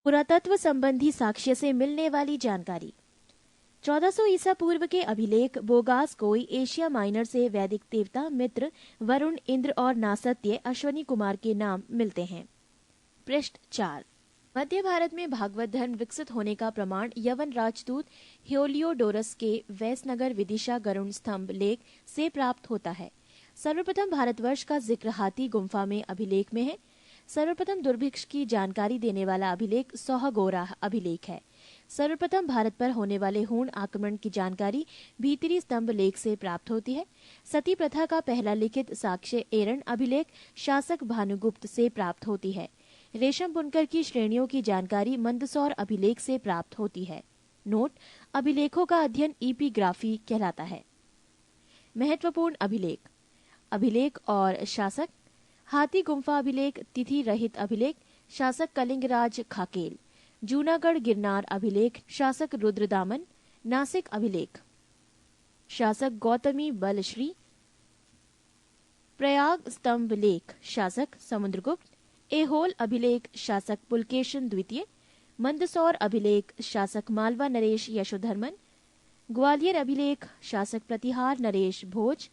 पुरातत्व संबंधी साक्ष्य से मिलने वाली जानकारी। 1400 ईसा पूर्व के अभिलेख बोगास कोई एशिया माइनर से वैदिक देवता मित्र, वरुण, इंद्र और नासत्य अश्वनी कुमार के नाम मिलते हैं। पृष्ठ 4। मध्य भारत में भागवत धर्म विकसित होने का प्रमाण यवन राजदूत हेलियोडोरस के वैसनगर विदिशा गरुड़ स्तंभ लेख से प्राप्त होता है। सर्वप्रथम भारतवर्ष का जिक्र हाथी गुम्फा में अभिलेख में है। सर्वप्रथम दुर्भिक्ष की जानकारी देने वाला अभिलेख सोहगोराह अभिलेख है। सर्वप्रथम भारत पर होने वाले हूण आक्रमण की जानकारी भीतरी स्तंभ लेख से प्राप्त होती है। सती प्रथा का पहला लिखित साक्ष्य एरन अभिलेख शासक भानुगुप्त से प्राप्त होती है। रेशम बुनकर की श्रेणियों की जानकारी मंदसौर अभिलेख से प्राप्त होती है। नोट: अभिलेखों का अध्ययन इपिग्राफी कहलाता है। महत्वपूर्ण अभिलेख: अभिलेख और शासक, हाथी गुम्फा अभिलेख, तिथि रहित अभिलेख, शासक कलिंगराज खाकेल, जूनागढ़ गिरनार अभिलेख, शासक रुद्रदामन, नासिक अभिलेख, शासक गौतमी बलश्री, प्रयाग स्तंभ लेख, शासक समुद्रगुप्त, एहोल अभिलेख, शासक पुलकेशन द्वितीय, मंदसौर अभिलेख, शासक मालवा नरेश यशोधर्मन, ग्वालियर अभिलेख, शासक प्रतिहार नरेश भोज,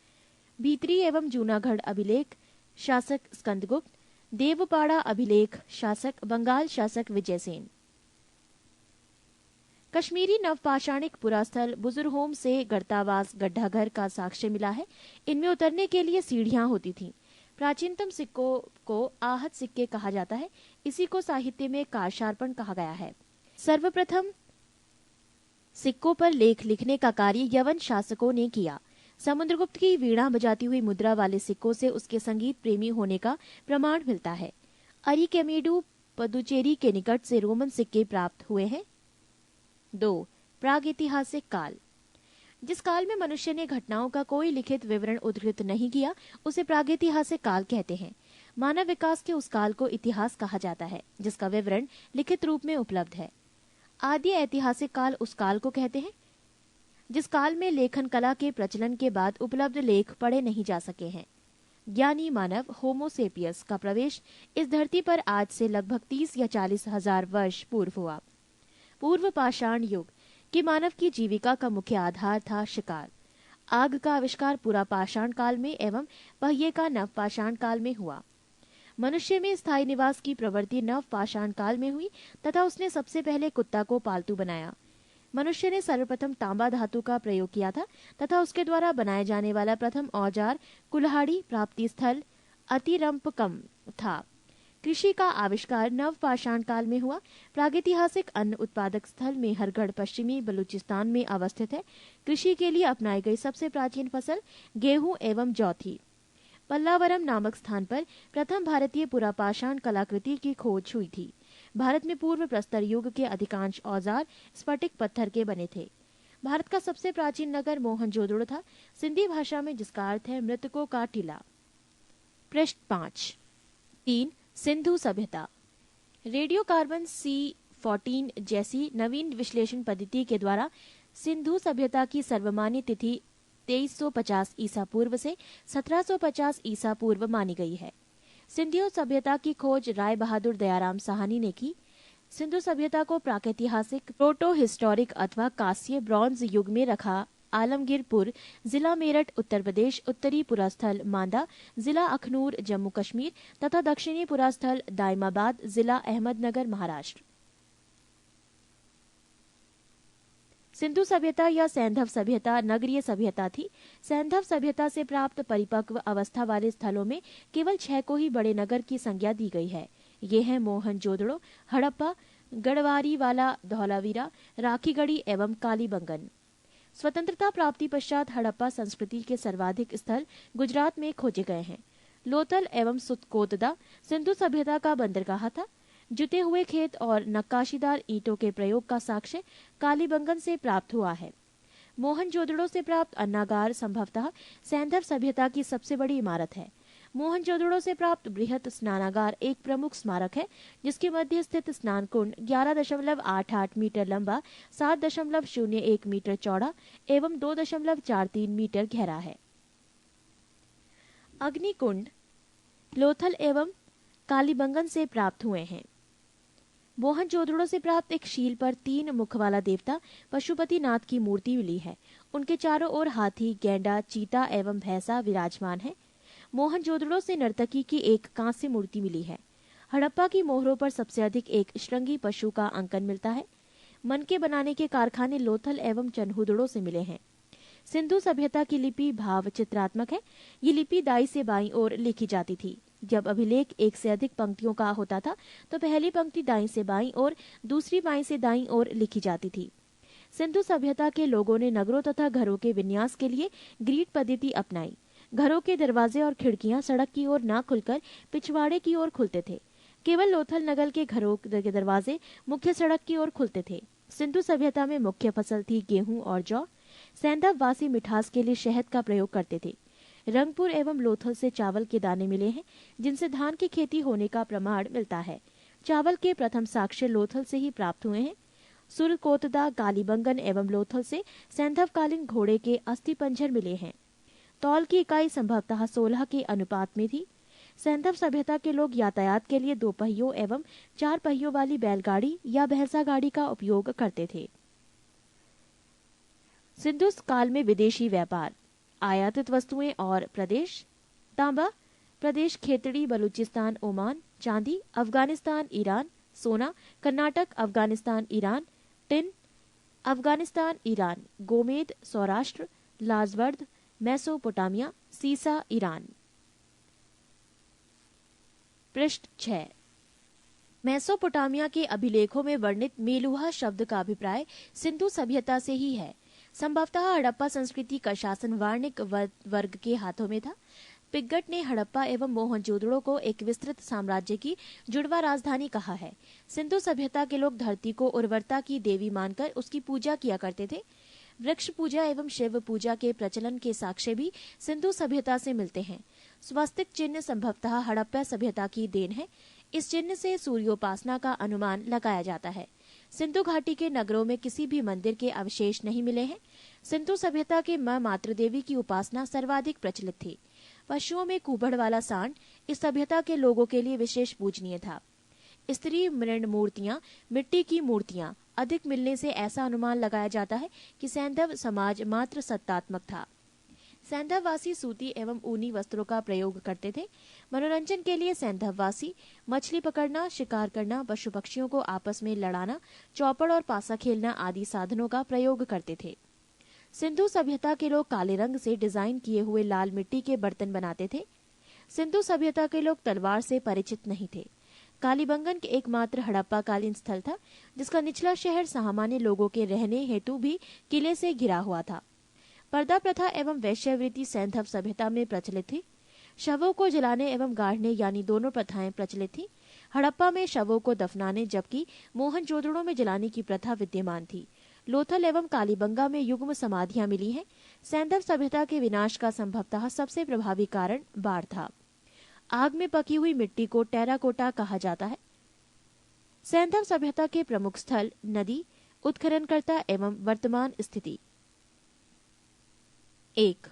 भीतरी एवं जूनागढ़ अभिलेख, शासक स्कंदगुप्त, देवपाड़ा अभिलेख, शासक बंगाल शासक विजयसेन। कश्मीरी नवपाषाणिक पुरास्थल बुजुर्गहोम से गढ़तावास गड्ढाघर का साक्ष्य मिला है। इनमें उतरने के लिए सीढ़ियां होती थीं। प्राचीनतम सिक्कों को आहत सिक्के कहा जाता है। इसी को साहित्य में कारशार्पण कहा गया है। सर्वप्रथम सिक्कों पर लेख लिखने का कार्य यवन शासकों ने किया। समुद्रगुप्त की वीणा बजाती हुई मुद्रा वाले सिक्कों से उसके संगीत प्रेमी होने का प्रमाण मिलता है। अरिकेमेडु पदुचेरी के निकट से रोमन सिक्के प्राप्त हुए हैं। 2. प्रागैतिहासिक काल: जिस काल में मनुष्य ने घटनाओं का कोई लिखित विवरण उद्धृत नहीं किया उसे प्रागैतिहासिक काल कहते हैं। मानव विकास के उस काल को इतिहास कहा जाता है जिसका विवरण लिखित रूप में उपलब्ध है। आदि ऐतिहासिक काल उस काल को कहते हैं जिस काल में लेखन कला के प्रचलन के बाद उपलब्ध लेख पढ़े नहीं जा सके हैं। ज्ञानी मानव होमोसेपियस का प्रवेश इस धरती पर आज से लगभग 30 या 40 हजार वर्ष पूर्व हुआ। पूर्व पाषाण युग कि मानव की जीविका का मुख्य आधार था शिकार। आग का आविष्कार पूरा पाषाण काल में एवं पहिए का नवपाषाण काल में हुआ। मनुष्य में स्थायी निवास की प्रवृत्ति नवपाषाण काल में हुई तथा उसने सबसे पहले कुत्ता को पालतू बनाया। मनुष्य ने सर्वप्रथम तांबा धातु का प्रयोग किया था तथा उसके द्वारा बनाए जाने वाला प्रथम औजार कुल्हाड़ी प्राप्ति स्थल अतिरंपकम था। कृषि का आविष्कार नवपाषाण काल में हुआ। प्रागैतिहासिक अन्न उत्पादक स्थल मेहरगढ़ पश्चिमी बलूचिस्तान में अवस्थित है। कृषि के लिए अपनाई गई सबसे प्राचीन फसल गेहूं एवं जौ थी। पल्लावरम नामक स्थान पर प्रथम भारतीय पुरापाषाण कलाकृति की खोज हुई थी। भारत में पूर्व प्रस्तर युग के अधिकांश औजार स्फटिक पत्थर के बने थे। भारत का सबसे प्राचीन नगर मोहनजोदड़ो था, सिंधी भाषा में, जिसका अर्थ है मृतकों का टीला। पृष्ठ 5। 3. सिंधु सभ्यता: रेडियो कार्बन C14 जैसी नवीन विश्लेषण पद्धति के द्वारा सिंधु सभ्यता की सर्वमान्य तिथि 2350 ईसा पूर्व से 1750 ईसा पूर्व मानी गई है। सिंधु सभ्यता की खोज राय बहादुर दयाराम साहनी ने की। सिंधु सभ्यता को प्रागैतिहासिक, प्रोटो हिस्टोरिक अथवा कांस्य ब्रॉन्ज युग में रखा आलमगीरपुर, जिला मेरठ उत्तर प्रदेश, उत्तरी पुरास्थल मांदा, जिला अखनूर जम्मू कश्मीर तथा दक्षिणी पुरास्थल दाइमाबाद, जिला अहमदनगर महाराष्ट्र। सिंधु सभ्यता या सैंधव सभ्यता नगरीय सभ्यता थी। सैंधव सभ्यता से प्राप्त परिपक्व अवस्था वाले स्थलों में केवल 6 को ही बड़े नगर की संज्ञा दी गई है। ये हैं मोहनजोदड़ो, हड़प्पा, गढ़वारीवाला, धौलावीरा, राखीगढ़ी एवं कालीबंगन। स्वतंत्रता प्राप्ति पश्चात हड़प्पा संस्कृति के सर्वाधिक स्थल गुजरात में खोजे गए हैं। लोथल एवं सुतकोतदा सिंधु सभ्यता का बंदरगाह था। जुते हुए खेत और नक्काशीदार ईंटों के प्रयोग का साक्ष्य कालीबंगन से प्राप्त हुआ है। मोहनजोदड़ो से प्राप्त अन्नागार संभवतः सैंधव सभ्यता की सबसे बड़ी इमारत है। मोहनजोदड़ो से प्राप्त बृहत स्नानागार एक प्रमुख स्मारक है, जिसके मध्य स्थित स्नान कुंड 11.88 मीटर लंबा, 7.01 मीटर चौड़ा एवं 2.43 मीटर गहरा है। अग्निकुंड लोथल एवं कालीबंगन से प्राप्त हुए हैं। मोहनजोदड़ो से प्राप्त एक शील पर 3 मुख वाला देवता पशुपतिनाथ की मूर्ति मिली है। उनके चारों ओर हाथी, गैंडा, चीता एवं भैंसा विराजमान है। मोहनजोदड़ो से नर्तकी की एक कांस्य मूर्ति मिली है। हड़प्पा की मोहरों पर सबसे अधिक एक श्रृंगी पशु का अंकन मिलता है। मनके बनाने के कारखाने लोथल एवं चन्हुदड़ो से मिले हैं। सिंधु सभ्यता की लिपि भाव चित्रात्मक है। ये लिपि दाई से बाईं ओर लिखी जाती थी। जब अभिलेख एक से अधिक पंक्तियों का होता था तो पहली पंक्ति दाईं से बाईं और दूसरी बाईं से दाईं ओर लिखी जाती थी। सिंधु सभ्यता के लोगों ने नगरों तथा घरों के विन्यास के लिए ग्रीड पद्धति अपनाई। घरों के दरवाजे और खिड़कियां सड़क की ओर न खुलकर पिछवाड़े की ओर खुलते थे। केवल लोथल नगर के घरों के दरवाजे मुख्य सड़क की ओर खुलते थे। सिंधु सभ्यता में मुख्य फसल थी गेहूं और जौ। सैंधव वासी मिठास के लिए शहद का प्रयोग करते थे। रंगपुर एवं लोथल से चावल के दाने मिले हैं, जिनसे धान की खेती होने का प्रमाण मिलता है। चावल के प्रथम साक्ष्य लोथल से ही प्राप्त हुए हैं। सुरकोतदा, कालीबंगन एवं लोथल से सैंधवकालीन घोड़े के अस्थि पंजर मिले हैं। तौल की इकाई संभवतः 16 के अनुपात में थी। सैंधव सभ्यता के लोग यातायात के लिए 2 पहियों एवं 4 पहियों वाली बैलगाड़ी या भैंसा गाड़ी का उपयोग करते थे। सिंधु काल में विदेशी व्यापार, आयातित वस्तुएं और प्रदेश। तांबा प्रदेश खेतड़ी, बलूचिस्तान, ओमान। चांदी अफगानिस्तान, ईरान। सोना Karnataka, Afghanistan, Iran. Tin Afghanistan, Iran. गोमेद सौराष्ट्र, लाजवर्द मेसोपोटामिया। सीसा ईरान। पृष्ठ 6। मेसोपोटामिया के अभिलेखों में वर्णित मेलुहा शब्द का अभिप्राय सिंधु सभ्यता से ही है। संभवतः हड़प्पा संस्कृति का शासन वाणिक वर्ग के हाथों में था। पिग्गट ने हड़प्पा एवं मोहनजोदड़ो को एक विस्तृत साम्राज्य की जुड़वा राजधानी कहा है। सिंधु सभ्यता के लोग धरती को उर्वरता की देवी मानकर उसकी पूजा किया करते थे। वृक्ष पूजा एवं शिव पूजा के प्रचलन के साक्ष्य भी सिंधु सभ्यता से मिलते हैं। स्वास्तिक चिन्ह संभवतः हड़प्पा सभ्यता की देन है। इस चिन्ह से सूर्योपासना का अनुमान लगाया जाता है। सिंधु घाटी के नगरों में किसी भी मंदिर के अवशेष नहीं मिले हैं। सिंधु सभ्यता के मां मातृ देवी की उपासना सर्वाधिक प्रचलित थी। पशुओं में कुबड़ वाला सांड इस सभ्यता के लोगों के लिए विशेष पूजनीय था। स्त्री मृण मूर्तियां, मिट्टी की मूर्तियां अधिक मिलने से ऐसा अनुमान लगाया जाता है कि सैंधव समाज मात्र सत्तात्मक था। सैंधववासी सूती एवं ऊनी वस्त्रों का प्रयोग करते थे। मनोरंजन के लिए सैंधववासी मछली पकड़ना, शिकार करना, पशु पक्षियों को आपस में लड़ाना, चौपड़ और पासा खेलना आदि साधनों का प्रयोग करते थे। सिंधु सभ्यता के लोग काले रंग से डिजाइन किए हुए लाल मिट्टी के बर्तन बनाते थे। सिंधु सभ्यता के लोग तलवार से परिचित नहीं थे। कालीबंगन के एकमात्र हड़प्पा कालीन स्थल था, जिसका निचला शहर सामान्य लोगों के रहने हेतु भी किले से घिरा हुआ था। पर्दा प्रथा एवं वैश्यवृत्ति सैंधव सभ्यता में प्रचलित थी। शवों को जलाने एवं गाड़ने यानी दोनों प्रथाएं प्रचलित थी। हड़प्पा में शवों को दफनाने जबकि मोहनजोदड़ो में जलाने की प्रथा विद्यमान थी। लोथल एवं कालीबंगा में युग्म समाधियां मिली हैं। सैंधव सभ्यता के विनाश का संभवतः सबसे प्रभावी कारण बाढ़ था। आग में पकी हुई मिट्टी को टेराकोटा कहा जाता है। सैंधव सभ्यता के प्रमुख स्थल, नदी, उत्खननकर्ता एवं वर्तमान स्थिति। 1.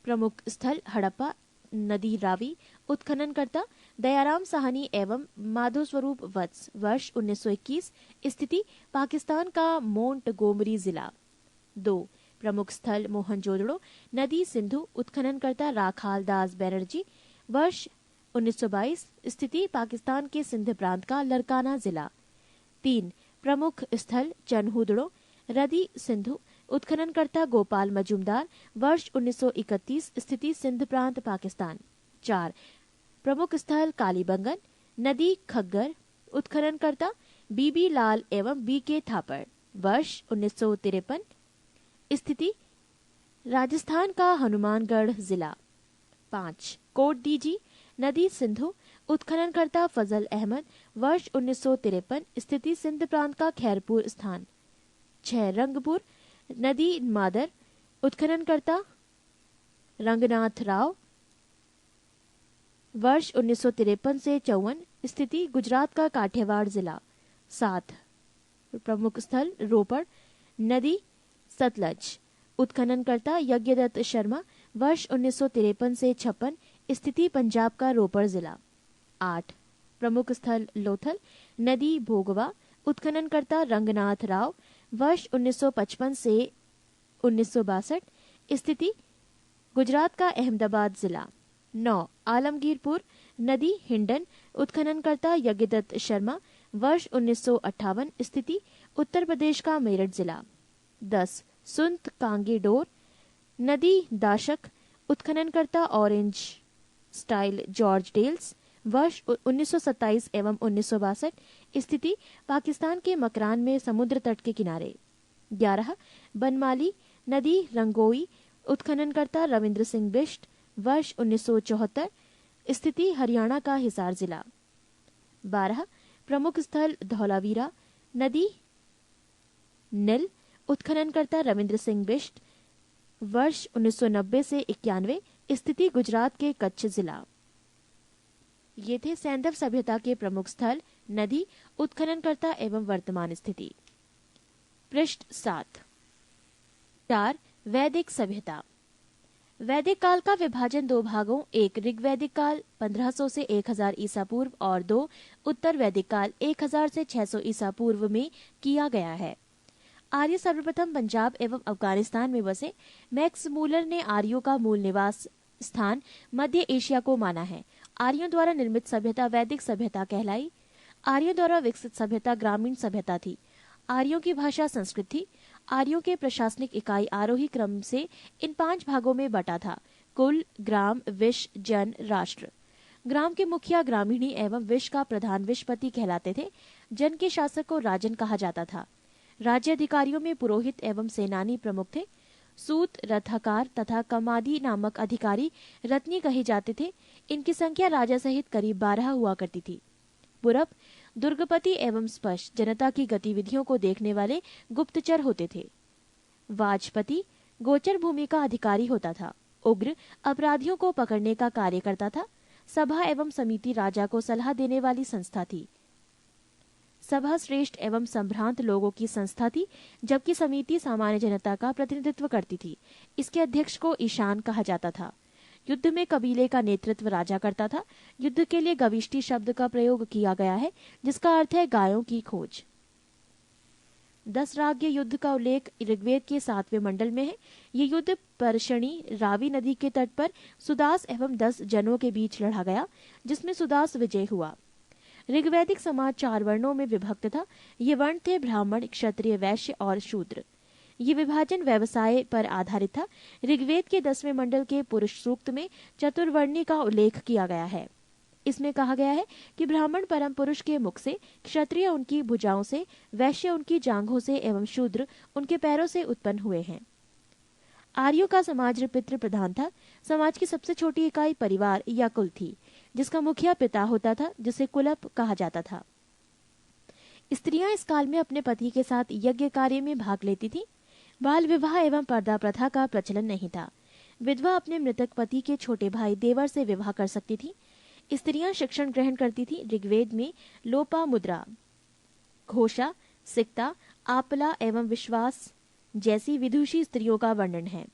प्रमुख स्थल हड़प्पा, नदी रावी, उत्खननकर्ता दयाराम साहनी एवं माधो स्वरूप वत्स, वर्ष 1921, स्थिति पाकिस्तान का मोंटगोमरी जिला। 2. प्रमुख स्थल मोहनजोदड़ो, नदी सिंधु, उत्खननकर्ता राखाल दास बैनर्जी, वर्ष 1922, स्थिति पाकिस्तान के सिंध प्रांत का लरकाना जिला। 3. प्रमुख स्थल चन्हुदड़ो, रदी सिंधु, उत्खननकर्ता गोपाल मजूमदार, वर्ष 1931, स्थिति सिंध प्रांत पाकिस्तान। 4. प्रमुख स्थल कालीबंगन, नदी खग्गर, उत्खननकर्ता बीबी लाल एवं बी के थापड़, वर्ष 1953, स्थिति राजस्थान का हनुमानगढ़ जिला। 5. कोट डीजी, नदी सिंधु, उत्खननकर्ता फजल अहमद, वर्ष 1953, स्थिति सिंध प्रांत का खैरपुर स्थान। 6. रंगपुर, नदी मादर, उत्खननकर्ता रंगनाथ राव, वर्ष 1953 से 54, स्थिति गुजरात का काठियावाड़ जिला। 7. प्रमुख स्थल रोपड़, नदी सतलज, उत्खननकर्ता यज्ञदत्त शर्मा, वर्ष 1953 से 56, स्थिति पंजाब का रोपड़ जिला। 8. प्रमुख स्थल लोथल, नदी भोगवा, उत्खननकर्ता रंगनाथ राव, वर्ष 1955 से 1962, स्थिति गुजरात का अहमदाबाद जिला। 9 आलमगीरपुर, नदी हिंडन, उत्खननकर्ता यज्ञदत्त शर्मा, वर्ष 1958, स्थिति उत्तर प्रदेश का मेरठ जिला। 10 सुंत कांगेडोर, नदी दाशक, उत्खननकर्ता ऑरेंज स्टाइल जॉर्ज डेल्स, वर्ष 1927 एवं 1962, स्थिति पाकिस्तान के मकरान में समुद्र तट के किनारे। 11 बनमाली, नदी रंगोई, उत्खननकर्ता रविंद्र सिंह बिष्ट, वर्ष 1974, स्थिति हरियाणा का हिसार जिला। 12 प्रमुख स्थल धौलावीरा, नदी नील, उत्खननकर्ता रविंद्र सिंह बिष्ट, वर्ष 1990 से 91, स्थिति गुजरात के कच्छ जिला। ये थे सैंधव सभ्यता के प्रमुख स्थल, नदी, उत्खननकर्ता एवं वर्तमान स्थिति। पृष्ठ 7। 4 वैदिक सभ्यता। वैदिक काल का विभाजन 2 भागों, एक ऋग्वैदिक काल 1500 से 1000 ईसा पूर्व और 2 उत्तर वैदिक काल 1000 से 600 ईसा पूर्व में किया गया है। आर्य सर्वप्रथम पंजाब एवं अफगानिस्तान में बसे। मैक्स मूलर ने आर्यों का मूल निवास स्थान मध्य एशिया को माना है। आर्यों द्वारा निर्मित सभ्यता वैदिक सभ्यता कहलाई। आर्यों द्वारा विकसित सभ्यता ग्रामीण सभ्यता थी। आर्यों की भाषा संस्कृत थी। आर्यों के प्रशासनिक इकाई आरोही क्रम से इन 5 भागों में बटा था: कुल, ग्राम, विश, जन, राष्ट्र। ग्राम के मुखिया ग्रामीणी एवं विश का प्रधान विशपति कहलाते थे। जन के शासक को राजन कहा जाता था। राज्य अधिकारियों में पुरोहित एवं सेनानी प्रमुख थे। सूत, रथकार तथा कमादी नामक अधिकारी रत्नी कहे जाते थे। इनकी संख्या राजा सहित करीब 12 हुआ करती थी। पुरब दुर्गपति एवं स्पष्ट जनता की गतिविधियों को देखने वाले गुप्तचर होते थे। वाजपति गोचर भूमि का अधिकारी होता था। उग्र अपराधियों को पकड़ने का कार्य करता था। सभा एवं समिति राजा को सलाह देने वाली संस्था थी। सभा श्रेष्ठ एवं संभ्रांत लोगों की संस्था थी, जबकि समिति सामान्य जनता का प्रतिनिधित्व करती थी। इसके अध्यक्ष को ईशान कहा जाता था। युद्ध में कबीले का नेतृत्व राजा करता था। युद्ध के लिए गविष्टि शब्द का प्रयोग किया गया है, जिसका अर्थ है गायों की खोज। 10 राग्य युद्ध का उल्लेख ऋग्वेद के 7वें मंडल में है। ये युद्ध परशणी रावी नदी के तट पर सुदास एवं 10 जनों के बीच लड़ा गया, जिसमें सुदास विजय हुआ। ऋग्वैदिक समाज 4 वर्णों में विभक्त था। ये वर्ण थे ब्राह्मण, क्षत्रिय, वैश्य और शूद्र। ये विभाजन व्यवसाय पर आधारित था। ऋग्वेद के 10वें मंडल के पुरुष सूक्त में चतुर्वर्णी का उल्लेख किया गया है। इसमें कहा गया है कि ब्राह्मण परम पुरुष के मुख से, क्षत्रिय उनकी भुजाओं से, वैश्य उनकी जांघों से एवं शूद्र उनके पैरों से उत्पन्न हुए हैं। आर्यों का समाज पितृ प्रधान था। समाज की सबसे छोटी इकाई परिवार या कुल थी, जिसका मुखिया पिता होता था, जिसे कुलप कहा जाता था। स्त्रियां इस काल में अपने पति के साथ यज्ञ कार्य में भाग लेती थीं। बाल विवाह एवं पर्दा प्रथा का प्रचलन नहीं था। विधवा अपने मृतक पति के छोटे भाई देवर से विवाह कर सकती थी। स्त्रियां शिक्षण ग्रहण करती थी। ऋग्वेद में लोपा मुद्रा, घोषा, सिक्ता, आपला एवं विश्वास जैसी विदुषी स्त्रियों का वर्णन है।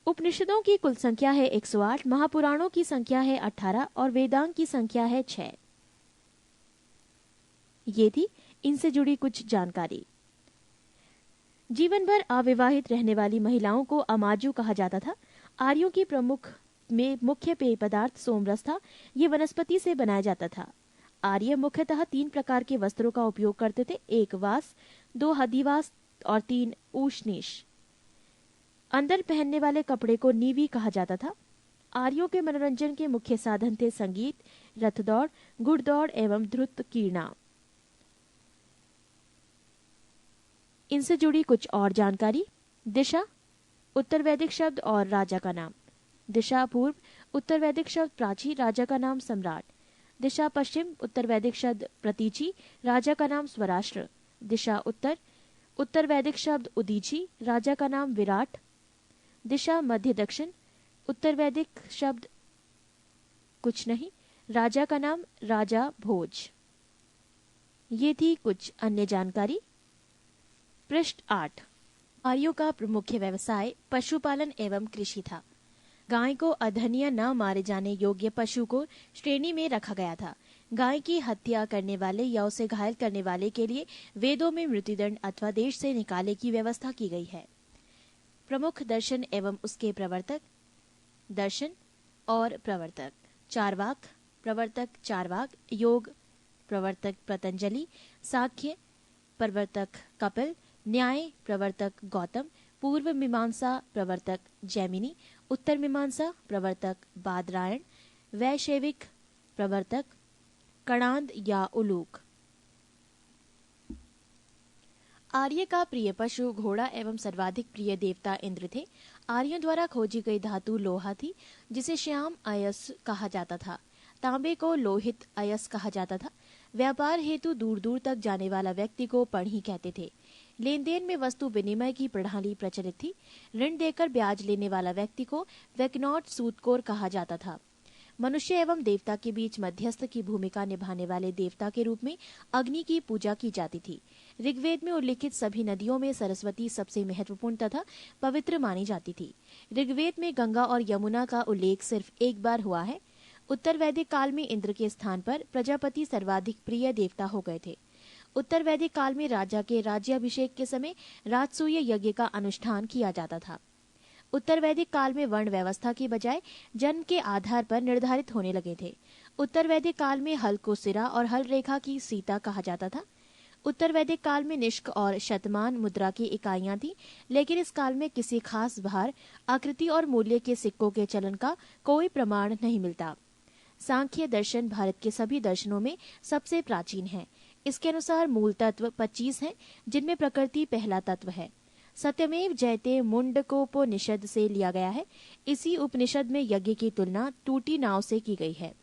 उपनिषदों की कुल संख्या है 108, महापुराणों की संख्या है 18 और वेदांग की संख्या है 6। ये थी इनसे जुड़ी कुछ जानकारी। जीवन भर अविवाहित रहने वाली महिलाओं को अमाजु कहा जाता था। आर्यों की मुख्य पेय पदार्थ सोमरस था। ये वनस्पति से बनाया जाता था। आर्य मुख्यतः 3 प्रकार के वस्त्रों का उपयोग करते थे: 1 वास, 2 हदिवास और 3 ऊष्णीश। अंदर पहनने वाले कपड़े को नीवी कहा जाता था। आर्यों के मनोरंजन के मुख्य साधन थे संगीत, रथदौड़, घुड़दौड़ एवं ध्रुत कीर्णा। इनसे जुड़ी कुछ और जानकारी। दिशा उत्तर वैदिक शब्द और राजा का नाम। दिशा पूर्व उत्तर वैदिक शब्द प्राची, राजा का नाम सम्राट। दिशा पश्चिम उत्तर वैदिक शब्द प्रतीची, राजा का नाम स्वराष्ट्र। दिशा उत्तर उत्तर वैदिक शब्द उदीची, राजा का नाम विराट। दिशा मध्य दक्षिण उत्तर वैदिक शब्द कुछ नहीं, राजा का नाम राजा भोज। ये थी कुछ अन्य जानकारी। पृष्ठ 8। आर्यों का प्रमुख व्यवसाय पशुपालन एवं कृषि था। गाय को अधन्य न मारे जाने योग्य पशु को श्रेणी में रखा गया था। गाय की हत्या करने वाले या उसे घायल करने वाले के लिए वेदों में मृत्युदंड अथवा देश से निकाले की व्यवस्था की गई है। प्रमुख दर्शन एवं उसके प्रवर्तक। दर्शन और प्रवर्तक। चार्वाक प्रवर्तक चार्वाक, योग प्रवर्तक पतंजलि, सांख्य प्रवर्तक कपिल, न्याय प्रवर्तक गौतम, पूर्व मीमांसा प्रवर्तक जैमिनी, उत्तर मीमांसा प्रवर्तक बादरायण, वैशेविक प्रवर्तक कणाद या उलूक। आर्य का प्रिय पशु घोड़ा एवं सर्वाधिक प्रिय देवता इंद्र थे। आर्यों द्वारा खोजी गई धातु लोहा थी, जिसे श्याम अयस कहा जाता था। तांबे को लोहित अयस कहा जाता था। व्यापार हेतु दूर दूर तक जाने वाला व्यक्ति को पढ़ी कहते थे। लेन देन में वस्तु विनिमय की प्रणाली प्रचलित थी। ऋण देकर ब्याज लेने वाला व्यक्ति को वैकनॉट सूदखोर कहा जाता था। मनुष्य एवं देवता के बीच मध्यस्थ की भूमिका निभाने वाले देवता के रूप में अग्नि की पूजा की जाती थी। ऋग्वेद में उल्लिखित सभी नदियों में सरस्वती सबसे महत्वपूर्ण तथा पवित्र मानी जाती थी। ऋग्वेद में गंगा और यमुना का उल्लेख सिर्फ एक बार हुआ है। उत्तर वैदिक काल में इंद्र के स्थान पर प्रजापति सर्वाधिक प्रिय देवता हो गए थे। उत्तर वैदिक काल में राजा के राज्याभिषेक के समय राजसूय यज्ञ का अनुष्ठान किया जाता था। उत्तर वैदिक काल में वर्ण व्यवस्था की बजाय जन्म के आधार पर निर्धारित होने लगे थे। उत्तर वैदिक काल में हल को सिरा और हल रेखा की सीता कहा जाता था। उत्तर वैदिक काल में निष्क और शतमान मुद्रा की इकाइयां थी, लेकिन इस काल में किसी खास भार, आकृति और मूल्य के सिक्कों के चलन का कोई प्रमाण नहीं मिलता। सांख्य दर्शन भारत के सभी दर्शनों में सबसे प्राचीन है। इसके अनुसार मूल तत्व 25 हैं, जिनमें प्रकृति पहला तत्व है। सत्यमेव जयते मुंडकोपनिषद से लिया गया है। इसी उपनिषद में यज्ञ की तुलना टूटी नाव से की गई है।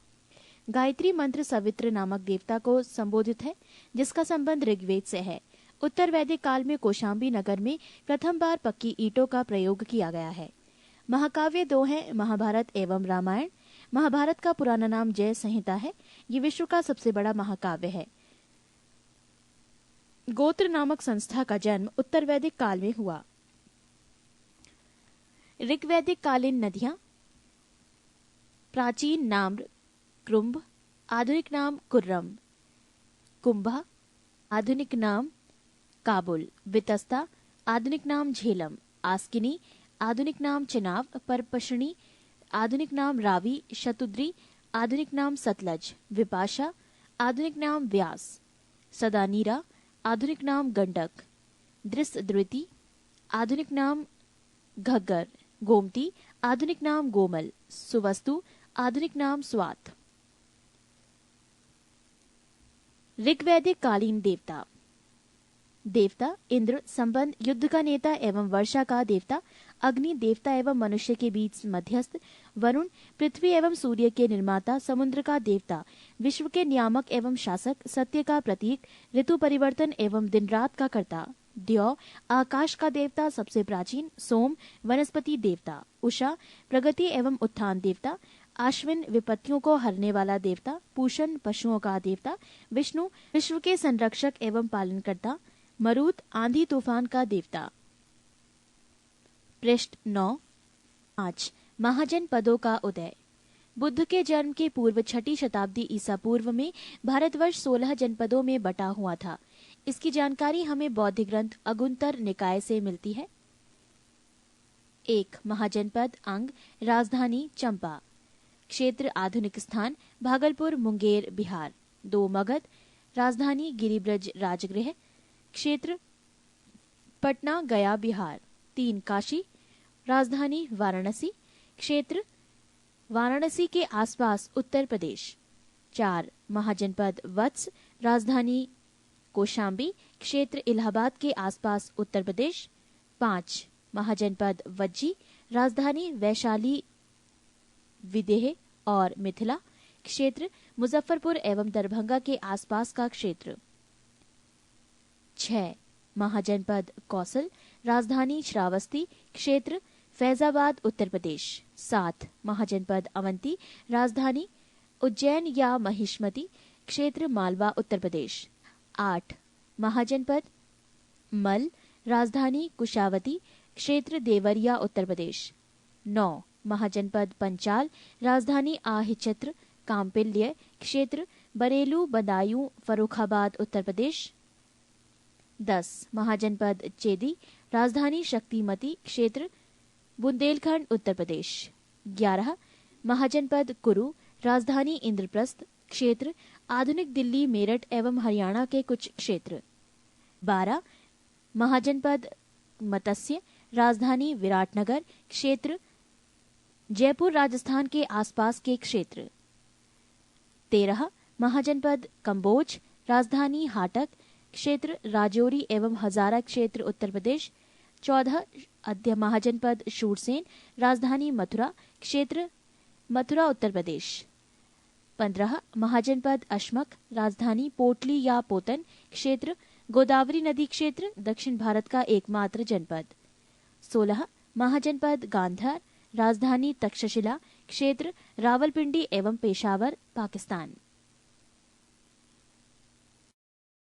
गायत्री मंत्र सवित्र नामक देवता को संबोधित है, जिसका संबंध ऋग्वेद से है। उत्तर वैदिक काल में कौशाम्बी नगर में प्रथम बार पक्की ईंटों का प्रयोग किया गया है। महाकाव्य 2 हैं, महाभारत एवं रामायण। महाभारत का पुराना नाम जय संहिता है। ये विश्व का सबसे बड़ा महाकाव्य है। गोत्र नामक संस्था का जन्म उत्तर वैदिक काल में हुआ। ऋग्वैदिक कालीन नदियां। प्राचीन नाम कृंभ, आधुनिक नाम कुर्रम। कुंभा, आधुनिक नाम काबुल। वितस्ता, आधुनिक नाम झेलम। आस्किनी, आधुनिक नाम चिनाब। परपशनी, आधुनिक नाम रावी। शतुद्री, आधुनिक नाम सतलज। विपाशा, आधुनिक नाम व्यास। सदानीरा, आधुनिक नाम गंडक। दृष्टद्रुति, आधुनिक नाम घग्गर। गोमती, आधुनिक नाम गोमल। सुवस्तु, आधुनिक नाम स्वात। ऋग्वैदिक कालीन देवता। देवता इंद्र, संबंध युद्ध का नेता एवं वर्षा का देवता। अग्नि, देवता एवं मनुष्य के बीच मध्यस्थ। वरुण, पृथ्वी एवं सूर्य के निर्माता। समुद्र का देवता, विश्व के नियामक एवं शासक। सत्य का प्रतीक, ऋतु परिवर्तन एवं दिन रात का कर्ता। द्यौ, आकाश का देवता, सबसे प्राचीन। सोम, वनस्पति देवता। उषा, प्रगति एवं उत्थान देवता। आश्विन, विपत्तियों को हरने वाला देवता। पूषण, पशुओं का देवता। विष्णु, विश्व के संरक्षक एवं पालनकर्ता। मरुत, आंधी तूफान का देवता। पृष्ठ 9। 5 महाजनपदों का उदय। बुद्ध के जन्म के पूर्व 6ठी शताब्दी ईसा पूर्व में भारतवर्ष 16 जनपदों में बटा हुआ था। इसकी जानकारी हमें बौद्ध ग्रंथ अगुंतर निकाय से मिलती है। 1 महाजनपद अंग, राजधानी चंपा। क्षेत्र आधुनिक स्थान भागलपुर, मुंगेर, बिहार। 2 मगध, राजधानी गिरिब्रज राजगृह। क्षेत्र पटना, गया, बिहार। 3 काशी, राजधानी वाराणसी। क्षेत्र वाराणसी के आसपास उत्तर प्रदेश। 4 महाजनपद वत्स, राजधानी कौशाम्बी। क्षेत्र इलाहाबाद के आसपास उत्तर प्रदेश। 5 महाजनपद वज्जी, राजधानी वैशाली, विदेह और मिथिला। क्षेत्र मुजफ्फरपुर एवं दरभंगा के आसपास का क्षेत्र। 6 महाजनपद कौसल, राजधानी श्रावस्ती। क्षेत्र फैजाबाद, उत्तर प्रदेश। 7 महाजनपद अवंती, राजधानी उज्जैन या महिष्मती। क्षेत्र मालवा, उत्तर प्रदेश। 8 महाजनपद मल, राजधानी कुशावती। क्षेत्र देवरिया, उत्तर प्रदेश। 9 महाजनपद पंचाल, राजधानी आहिचत्र, काम्पिल्य। क्षेत्र बरेलू, बदायूं, फर्रुखाबाद उत्तर प्रदेश। 10 महाजनपद चेदी, राजधानी शक्तिमती, क्षेत्र बुंदेलखंड उत्तर प्रदेश। 11 महाजनपद कुरु, राजधानी इंद्रप्रस्थ, क्षेत्र आधुनिक दिल्ली, मेरठ एवं हरियाणा के कुछ क्षेत्र। 12 महाजनपद मत्स्य, राजधानी विराटनगर, क्षेत्र जयपुर राजस्थान के आसपास के क्षेत्र। 13 महाजनपद कंबोज, राजधानी हाटक, क्षेत्र राजौरी एवं हजारा, क्षेत्र उत्तर प्रदेश। 14 अद्य महाजनपद शूरसेन, राजधानी मथुरा, क्षेत्र मथुरा उत्तर प्रदेश। 15 महाजनपद अशमक, राजधानी पोटली या पोतन, क्षेत्र गोदावरी नदी, क्षेत्र दक्षिण भारत का एकमात्र जनपद। 16 महाजनपद गांधार, राजधानी तक्षशिला, क्षेत्र रावलपिंडी एवं पेशावर, पाकिस्तान।